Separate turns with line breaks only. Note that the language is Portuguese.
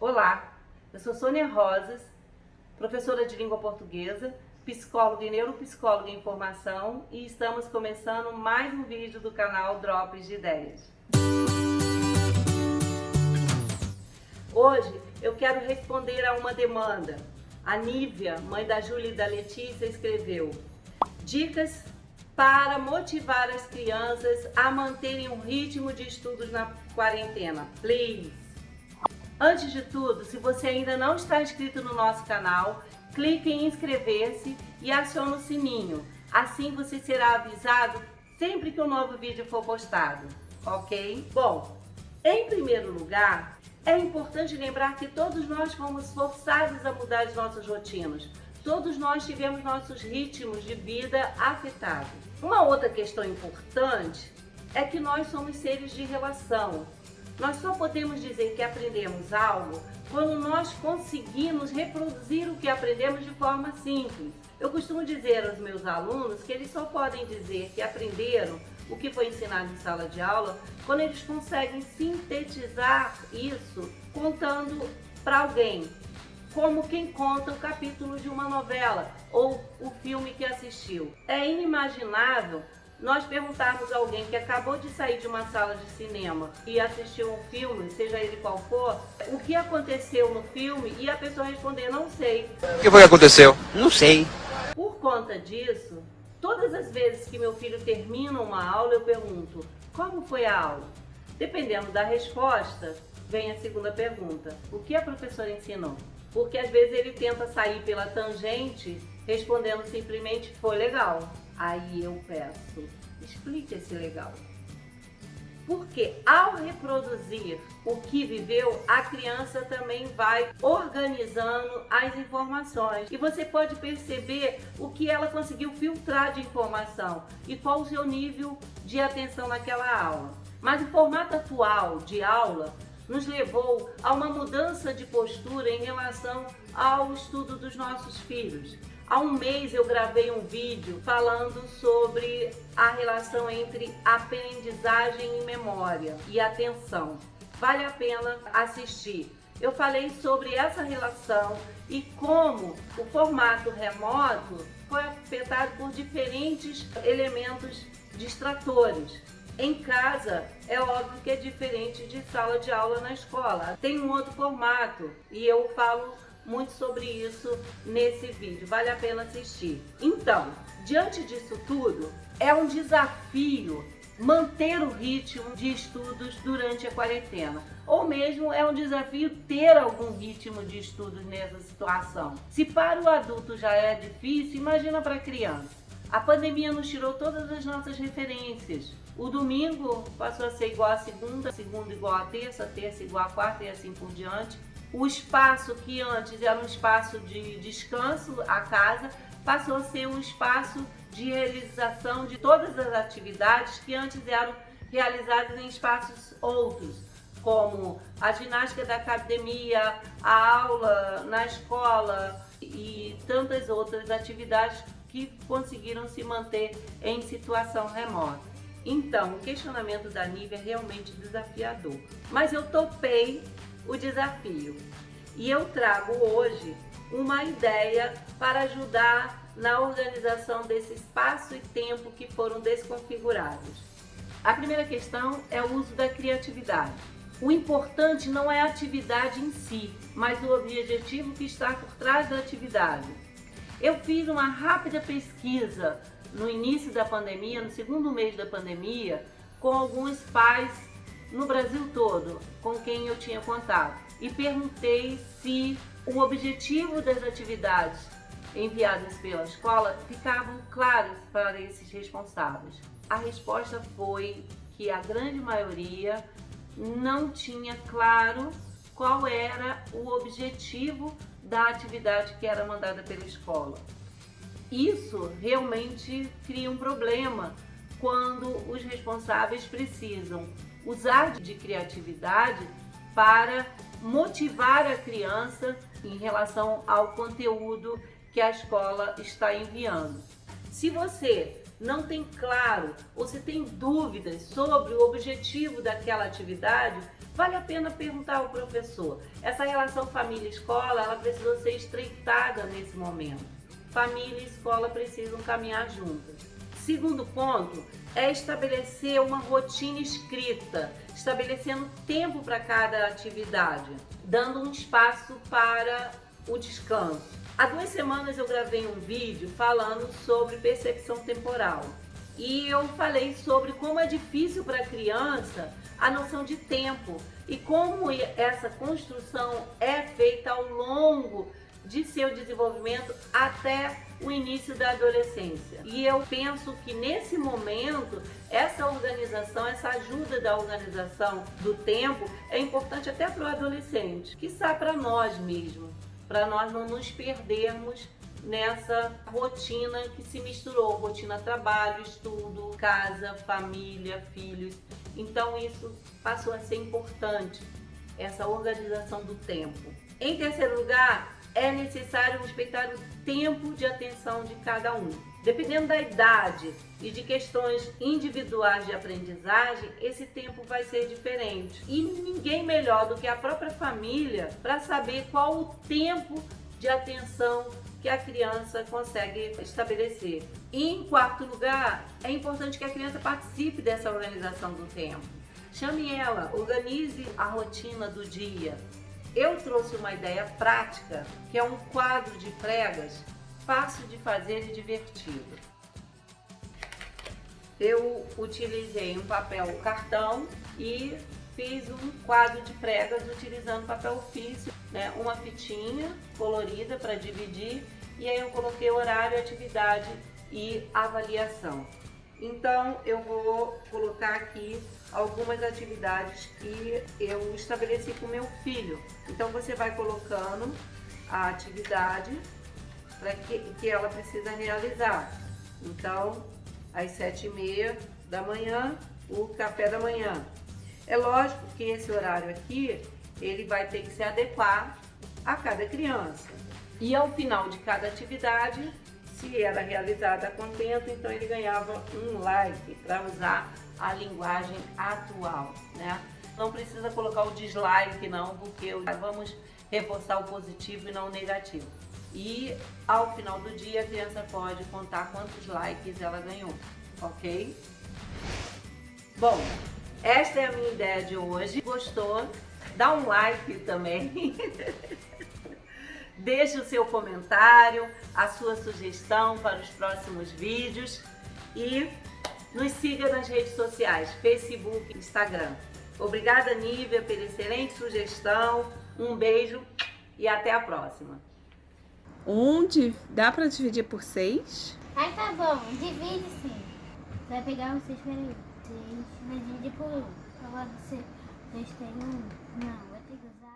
Olá, eu sou Sônia Rosas, professora de língua portuguesa, psicóloga e neuropsicóloga em formação, e estamos começando mais um vídeo do canal Drops de Ideias. Hoje eu quero responder a uma demanda. A Nívia, mãe da Júlia e da Letícia, escreveu: dicas para motivar as crianças a manterem um ritmo de estudos na quarentena, please. Antes de tudo, se você ainda não está inscrito no nosso canal, clique em inscrever-se e acione o sininho. Assim você será avisado sempre que um novo vídeo for postado, ok? Bom, em primeiro lugar, é importante lembrar que todos nós fomos forçados a mudar as nossas rotinas. Todos nós tivemos nossos ritmos de vida afetados. Uma outra questão importante é que nós somos seres de relação. Nós só podemos dizer que aprendemos algo quando nós conseguimos reproduzir o que aprendemos de forma simples. Eu costumo dizer aos meus alunos que eles só podem dizer que aprenderam o que foi ensinado em sala de aula quando eles conseguem sintetizar isso contando para alguém, como quem conta o capítulo de uma novela ou o filme que assistiu. É inimaginável nós perguntarmos a alguém que acabou de sair de uma sala de cinema e assistiu um filme, seja ele qual for, o que aconteceu no filme e a pessoa responder: não sei.
O que foi que aconteceu? Não sei.
Por conta disso, todas as vezes que meu filho termina uma aula, eu pergunto: como foi a aula? Dependendo da resposta, vem a segunda pergunta: o que a professora ensinou? Porque às vezes ele tenta sair pela tangente respondendo simplesmente: foi legal. Aí eu peço: explique esse legal. Porque ao reproduzir o que viveu, a criança também vai organizando as informações. E você pode perceber o que ela conseguiu filtrar de informação e qual o seu nível de atenção naquela aula. Mas o formato atual de aula nos levou a uma mudança de postura em relação ao estudo dos nossos filhos. Há um mês eu gravei um vídeo falando sobre a relação entre aprendizagem e memória e atenção. Vale a pena assistir. Eu falei sobre essa relação e como o formato remoto foi afetado por diferentes elementos distratores. Em casa, é óbvio que é diferente de sala de aula na escola. Tem um outro formato e eu falo muito sobre isso nesse vídeo. Vale a pena assistir. Então, diante disso tudo, é um desafio manter o ritmo de estudos durante a quarentena. Ou mesmo é um desafio ter algum ritmo de estudos nessa situação. Se para o adulto já é difícil, imagina para a criança. A pandemia nos tirou todas as nossas referências. O domingo passou a ser igual a segunda, segunda igual a terça, terça igual a quarta e assim por diante. O espaço que antes era um espaço de descanso, a casa, passou a ser um espaço de realização de todas as atividades que antes eram realizadas em espaços outros, como a ginástica da academia, a aula na escola e tantas outras atividades que conseguiram se manter em situação remota. Então, o questionamento da Nívia é realmente desafiador, mas eu topei o desafio e eu trago hoje uma ideia para ajudar na organização desse espaço e tempo que foram desconfigurados. A primeira questão é o uso da criatividade. O importante não é a atividade em si, mas o objetivo que está por trás da atividade. Eu fiz uma rápida pesquisa no início da pandemia, no segundo mês da pandemia, com alguns pais no Brasil todo, com quem eu tinha contato, e perguntei se o objetivo das atividades enviadas pela escola ficavam claros para esses responsáveis. A resposta foi que a grande maioria não tinha claro qual era o objetivo da atividade que era mandada pela escola. Isso realmente cria um problema quando os responsáveis precisam usar de criatividade para motivar a criança em relação ao conteúdo que a escola está enviando. Se você não tem claro ou se tem dúvidas sobre o objetivo daquela atividade, vale a pena perguntar ao professor. Essa relação família-escola, ela precisa ser estreitada nesse momento. Família e escola precisam caminhar juntas. Segundo ponto é estabelecer uma rotina escrita, estabelecendo tempo para cada atividade, dando um espaço para o descanso. Há 2 semanas eu gravei um vídeo falando sobre percepção temporal e eu falei sobre como é difícil para a criança a noção de tempo e como essa construção é feita ao longo de seu desenvolvimento até o início da adolescência. E eu penso que nesse momento, essa organização, essa ajuda da organização do tempo é importante até para o adolescente, quiçá para nós mesmos, para nós não nos perdermos nessa rotina que se misturou, rotina trabalho, estudo, casa, família, filhos. Então isso passou a ser importante, essa organização do tempo. Em terceiro lugar, é necessário respeitar o tempo de atenção de cada um. Dependendo da idade e de questões individuais de aprendizagem, esse tempo vai ser diferente. E ninguém melhor do que a própria família para saber qual o tempo de atenção que a criança consegue estabelecer. E em quarto lugar, é importante que a criança participe dessa organização do tempo. Chame ela, organize a rotina do dia. Eu trouxe uma ideia prática, que é um quadro de pregas fácil de fazer e divertido. Eu utilizei um papel cartão e fiz um quadro de pregas utilizando papel ofício, né? Uma fitinha colorida para dividir e aí eu coloquei horário, atividade e avaliação. Então eu vou colocar aqui algumas atividades que eu estabeleci com meu filho. Então você vai colocando a atividade para que ela precisa realizar. Então, às 7h30 da manhã, o café da manhã. É lógico que esse horário aqui, ele vai ter que se adequar a cada criança. E ao final de cada atividade, se era realizada a contento, então ele ganhava um like, para usar a linguagem atual, né? Não precisa colocar o dislike não, porque vamos reforçar o positivo e não o negativo. E ao final do dia a criança pode contar quantos likes ela ganhou, ok? Bom, esta é a minha ideia de hoje. Gostou? Dá um like também. Deixe o seu comentário, a sua sugestão para os próximos vídeos e nos siga nas redes sociais, Facebook, Instagram. Obrigada, Nívia, pela excelente sugestão. Um beijo e até a próxima.
Dá para dividir por 6?
Ai, tá bom, divide sim. Vai pegar um 6, peraí. 6, vai dividir por 1. Agora você 2 tem 1. Não, vai ter que usar.